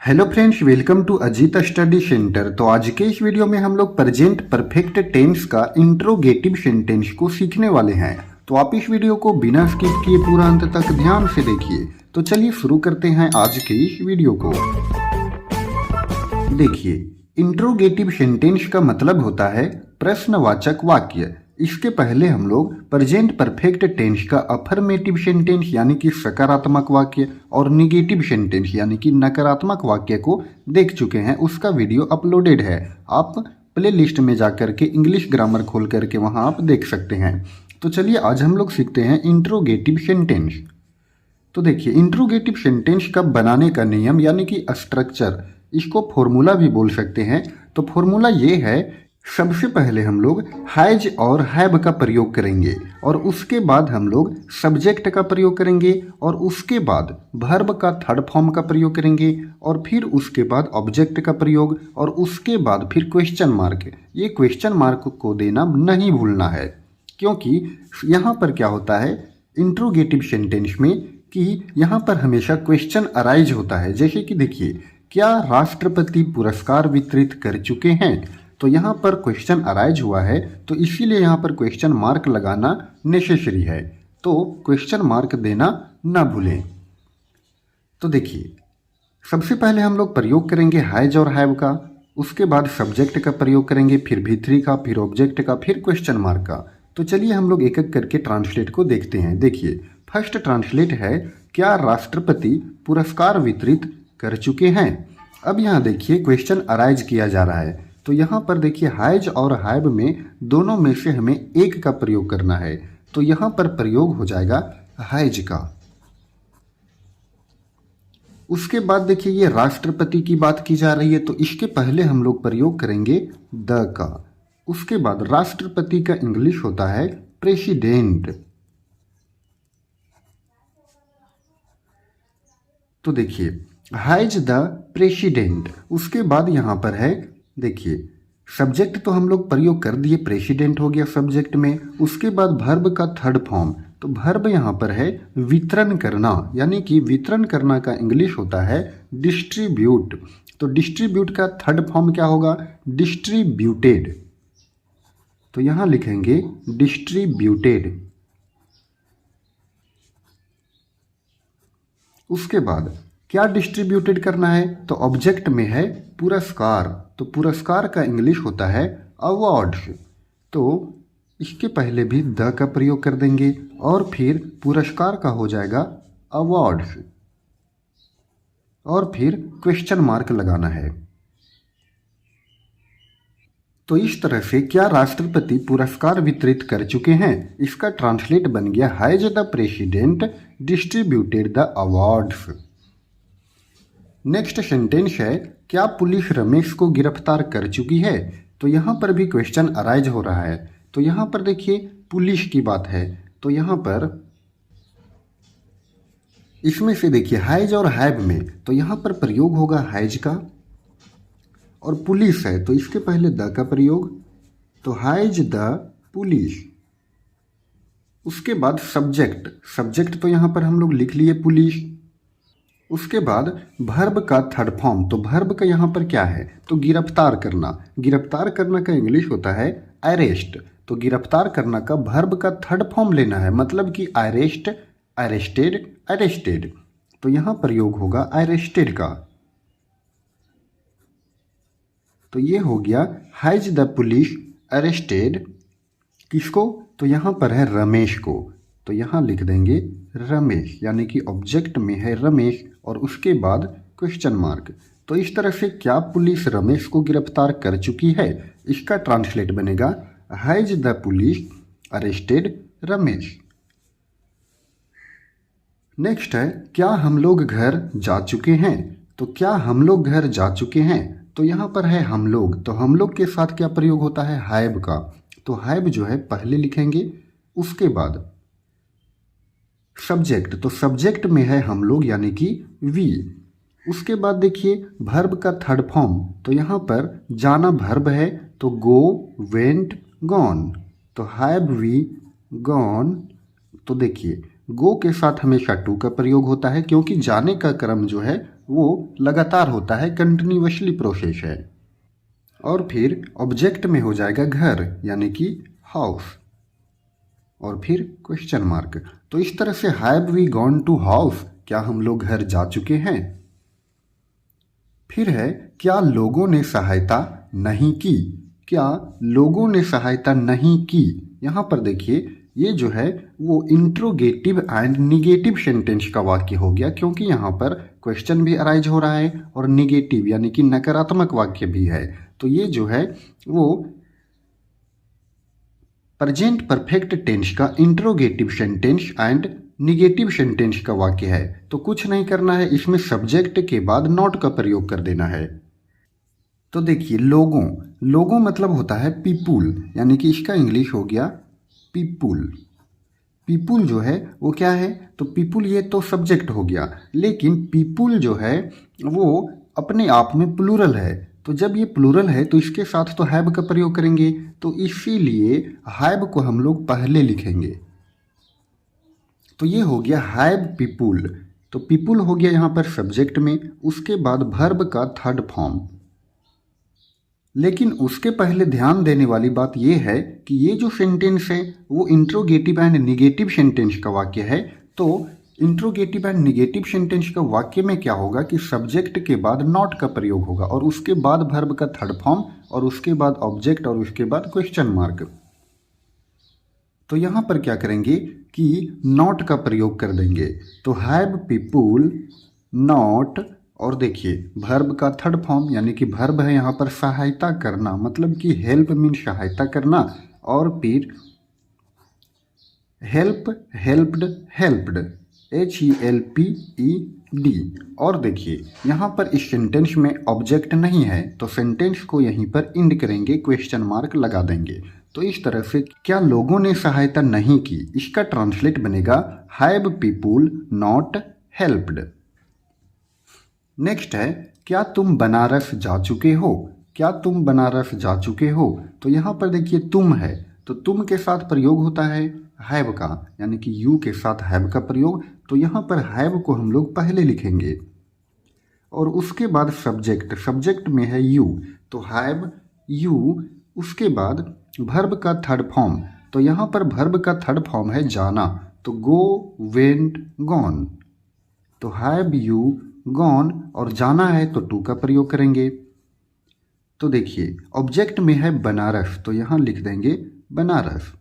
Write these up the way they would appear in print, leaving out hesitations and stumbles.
Hello friends, welcome to Ajit study centre. तो आज के इस वीडियो में हम लोग प्रेजेंट परफेक्ट टेंस का इंट्रोगेटिव सेंटेंस को सीखने वाले हैं। तो आप इस वीडियो को बिना स्किप किए पूरा अंत तक ध्यान से देखिए। तो चलिए शुरू करते हैं आज के इस वीडियो को। देखिए, इंट्रोगेटिव सेंटेंस का मतलब होता है प्रश्नवाचक वाक्य। इसके पहले हम लोग प्रेजेंट परफेक्ट टेंस का अफर्मेटिव सेंटेंस यानी कि सकारात्मक वाक्य और निगेटिव सेंटेंस यानी कि नकारात्मक वाक्य को देख चुके हैं। उसका वीडियो अपलोडेड है, आप प्ले लिस्ट में जाकर के इंग्लिश ग्रामर खोल करके वहां आप देख सकते हैं। तो चलिए आज हम लोग सीखते हैं इंट्रोगेटिव सेंटेंस। तो देखिए, इंट्रोगेटिव सेंटेंस का बनाने का नियम यानी कि स्ट्रक्चर, इसको फॉर्मूला भी बोल सकते हैं। तो फॉर्मूला ये है, सबसे पहले हम लोग हैज और हैव का प्रयोग करेंगे और उसके बाद हम लोग सब्जेक्ट का प्रयोग करेंगे और उसके बाद वर्ब का थर्ड फॉर्म का प्रयोग करेंगे और फिर उसके बाद ऑब्जेक्ट का प्रयोग और उसके बाद फिर क्वेश्चन मार्क। ये क्वेश्चन मार्क को देना नहीं भूलना है, क्योंकि यहाँ पर क्या होता है इंट्रोगेटिव सेंटेंस में कि यहाँ पर हमेशा क्वेश्चन अराइज होता है। जैसे कि देखिए, क्या राष्ट्रपति पुरस्कार वितरित कर चुके हैं? तो यहाँ पर क्वेश्चन अराइज हुआ है, तो इसीलिए यहाँ पर क्वेश्चन मार्क लगाना नेसेसरी है। तो क्वेश्चन मार्क देना ना भूलें। तो देखिए, सबसे पहले हम लोग प्रयोग करेंगे हैज और हैव का, उसके बाद सब्जेक्ट का प्रयोग करेंगे, फिर भी3 का, फिर ऑब्जेक्ट का, फिर क्वेश्चन मार्क का। तो चलिए हम लोग एक एक करके ट्रांसलेट को देखते हैं। देखिए, फर्स्ट ट्रांसलेट है, क्या राष्ट्रपति पुरस्कार वितरित कर चुके हैं? अब यहाँ देखिए क्वेश्चन अराइज किया जा रहा है, तो यहाँ पर देखिए हैज और हैव में दोनों में से हमें एक का प्रयोग करना है। तो यहाँ पर प्रयोग हो जाएगा हैज का। उसके बाद देखिए ये राष्ट्रपति की बात की जा रही है, तो इसके पहले हम लोग प्रयोग करेंगे द का। उसके बाद राष्ट्रपति का इंग्लिश होता है प्रेसिडेंट। तो देखिए हैज द प्रेसिडेंट। उसके बाद यहाँ पर है, देखिए सब्जेक्ट तो हम लोग प्रयोग कर दिए, प्रेसिडेंट हो गया सब्जेक्ट में। उसके बाद वर्ब का थर्ड फॉर्म, तो वर्ब यहाँ पर है वितरण करना, यानी कि वितरण करना का इंग्लिश होता है डिस्ट्रीब्यूट। तो डिस्ट्रीब्यूट का थर्ड फॉर्म क्या होगा? डिस्ट्रीब्यूटेड। तो यहाँ लिखेंगे डिस्ट्रीब्यूटेड। उसके बाद क्या डिस्ट्रीब्यूटेड करना है? तो ऑब्जेक्ट में है पुरस्कार, तो पुरस्कार का इंग्लिश होता है अवार्ड्स। तो इसके पहले भी द का प्रयोग कर देंगे और फिर पुरस्कार का हो जाएगा अवार्ड्स और फिर क्वेश्चन मार्क लगाना है। तो इस तरह से क्या राष्ट्रपति पुरस्कार वितरित कर चुके हैं, इसका ट्रांसलेट बन गया has the president distributed the awards. Next sentence है, क्या पुलिस रमेश को गिरफ्तार कर चुकी है? तो यहाँ पर भी क्वेश्चन अराइज हो रहा है। तो यहाँ पर देखिए पुलिस की बात है, तो यहाँ पर इसमें से देखिए हैज और हैव में, तो यहाँ पर प्रयोग होगा हैज का, और पुलिस है तो इसके पहले द का प्रयोग, तो हैज द पुलिस। उसके बाद सब्जेक्ट, सब्जेक्ट तो यहाँ पर हम लोग लिख लिए पुलिस। उसके बाद वर्ब का थर्ड फॉर्म, तो वर्ब का यहाँ पर क्या है? तो गिरफ्तार करना। गिरफ्तार करना का इंग्लिश होता है अरेस्ट। तो गिरफ्तार करना का वर्ब का थर्ड फॉर्म लेना है, मतलब कि अरेस्ट, अरेस्टेड, अरेस्टेड। तो यहाँ प्रयोग होगा अरेस्टेड का। तो ये हो गया हैज द पुलिस अरेस्टेड किसको? तो यहाँ पर है रमेश को, तो यहाँ लिख देंगे रमेश, यानी कि ऑब्जेक्ट में है रमेश और उसके बाद क्वेश्चन मार्क। तो इस तरह से क्या पुलिस रमेश को गिरफ्तार कर चुकी है, इसका ट्रांसलेट बनेगा has the police arrested Ramesh. Next है, क्या हम लोग घर जा चुके हैं? तो क्या हम लोग घर जा चुके हैं? तो यहाँ पर है हम लोग, तो हम लोग के साथ क्या प्रयोग होता है? हैव का। तो हैव जो है पहले लिखेंगे, उसके बाद सब्जेक्ट, तो सब्जेक्ट में है हम लोग यानी कि वी। उसके बाद देखिए वर्ब का थर्ड फॉर्म, तो यहाँ पर जाना वर्ब है, तो गो, वेंट, गॉन। तो हैव वी गॉन। तो देखिए गो के साथ हमेशा टू का प्रयोग होता है, क्योंकि जाने का क्रम जो है वो लगातार होता है, कंटिन्यूअसली प्रोसेस है। और फिर ऑब्जेक्ट में हो जाएगा घर यानी कि हाउस, और फिर क्वेश्चन मार्क। तो इस तरह से have we gone to house, क्या हम लोग घर जा चुके हैं। फिर है क्या लोगों ने सहायता नहीं की, क्या लोगों ने सहायता नहीं की। यहाँ पर देखिए ये जो है वो इंट्रोगेटिव एंड निगेटिव सेंटेंस का वाक्य हो गया, क्योंकि यहाँ पर क्वेश्चन भी अराइज हो रहा है और निगेटिव यानी कि नकारात्मक वाक्य भी है। तो ये जो है वो प्रेजेंट परफेक्ट टेंस का interrogative sentence and negative sentence का वाक्य है। तो कुछ नहीं करना है, इसमें सब्जेक्ट के बाद नॉट का प्रयोग कर देना है। तो देखिए लोगों, लोगों मतलब होता है पीपुल, यानी कि इसका इंग्लिश हो गया पीपुल। पीपुल जो है वो क्या है, तो पीपुल ये तो सब्जेक्ट हो गया, लेकिन पीपुल जो है वो अपने आप में प्लूरल है। तो जब ये प्लूरल है तो इसके साथ तो हैव का प्रयोग करेंगे, तो इसीलिए हैव को हम लोग पहले लिखेंगे। तो ये हो गया हैव पीपुल। तो पीपुल हो गया यहाँ पर सब्जेक्ट में, उसके बाद वर्ब का थर्ड फॉर्म। लेकिन उसके पहले ध्यान देने वाली बात यह है कि ये जो सेंटेंस है वो इंट्रोगेटिव एंड निगेटिव सेंटेंस का वाक्य है। तो इंट्रोगेटिव एंड निगेटिव सेंटेंस का वाक्य में क्या होगा कि सब्जेक्ट के बाद नॉट का प्रयोग होगा, और उसके बाद वर्ब का थर्ड फॉर्म, और उसके बाद ऑब्जेक्ट, और उसके बाद क्वेश्चन मार्क। तो यहाँ पर क्या करेंगे कि नॉट का प्रयोग कर देंगे। तो हैव पीपुल नॉट, और देखिए वर्ब का थर्ड फॉर्म यानी कि वर्ब है यहाँ पर सहायता करना, मतलब कि हेल्प मीन सहायता करना, और फिर हेल्प हेल्प्ड हेल्प्ड HELPED। और देखिए यहाँ पर इस सेंटेंस में ऑब्जेक्ट नहीं है, तो सेंटेंस को यहीं पर इंड करेंगे, क्वेश्चन मार्क लगा देंगे। तो इस तरह से क्या लोगों ने सहायता नहीं की, इसका ट्रांसलेट बनेगा have people not helped. Next है क्या तुम बनारस जा चुके हो, क्या तुम बनारस जा चुके हो। तो यहाँ पर देखिए तुम है, तो तुम के साथ प्रयोग होता है हैव का, यानी कि यू के साथ हैव का प्रयोग। तो यहाँ पर हैव को हम लोग पहले लिखेंगे, और उसके बाद सब्जेक्ट, सब्जेक्ट में है यू, तो हैव यू। उसके बाद वर्ब का थर्ड फॉर्म, तो यहाँ पर वर्ब का थर्ड फॉर्म है जाना, तो गो वेंट गॉन। तो हैव यू गॉन, और जाना है तो टू का प्रयोग करेंगे। तो देखिए ऑब्जेक्ट में है बनारस, तो यहां लिख देंगे बनारस,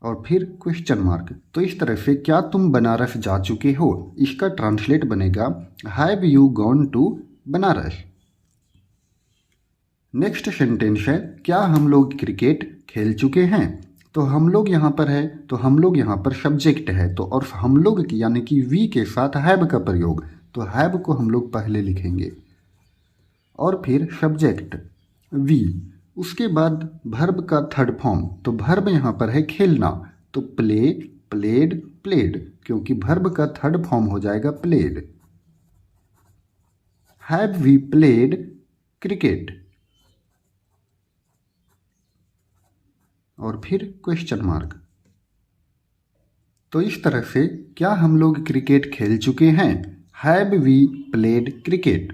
और फिर क्वेश्चन मार्क। तो इस तरह से क्या तुम बनारस जा चुके हो, इसका ट्रांसलेट बनेगा have you gone to Banaras. Next sentence है क्या हम लोग क्रिकेट खेल चुके हैं। तो हम लोग यहाँ पर है, तो हम लोग यहाँ पर सब्जेक्ट है, तो और हम लोग की यानी कि वी के साथ हैव का प्रयोग, तो हैव को हम लोग पहले लिखेंगे, और फिर सब्जेक्ट वी, उसके बाद वर्ब का थर्ड फॉर्म। तो वर्ब यहाँ पर है खेलना, तो प्ले प्लेड प्लेड, क्योंकि वर्ब का थर्ड फॉर्म हो जाएगा played. Have we played cricket, और फिर क्वेश्चन मार्क। तो इस तरह से क्या हम लोग क्रिकेट खेल चुके हैं, हैव वी प्लेड क्रिकेट,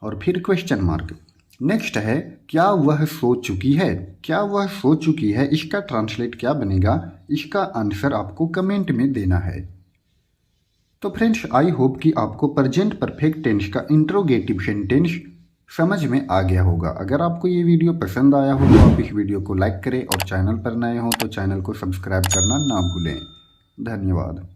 और फिर क्वेश्चन मार्क। नेक्स्ट है क्या वह सो चुकी है, क्या वह सो चुकी है, इसका ट्रांसलेट क्या बनेगा, इसका आंसर आपको कमेंट में देना है। तो फ्रेंड्स आई होप कि आपको प्रेजेंट परफेक्ट टेंस का इंट्रोगेटिव सेंटेंस समझ में आ गया होगा। अगर आपको ये वीडियो पसंद आया हो तो आप इस वीडियो को लाइक करें, और चैनल पर नए हो तो चैनल को सब्सक्राइब करना ना भूलें। धन्यवाद।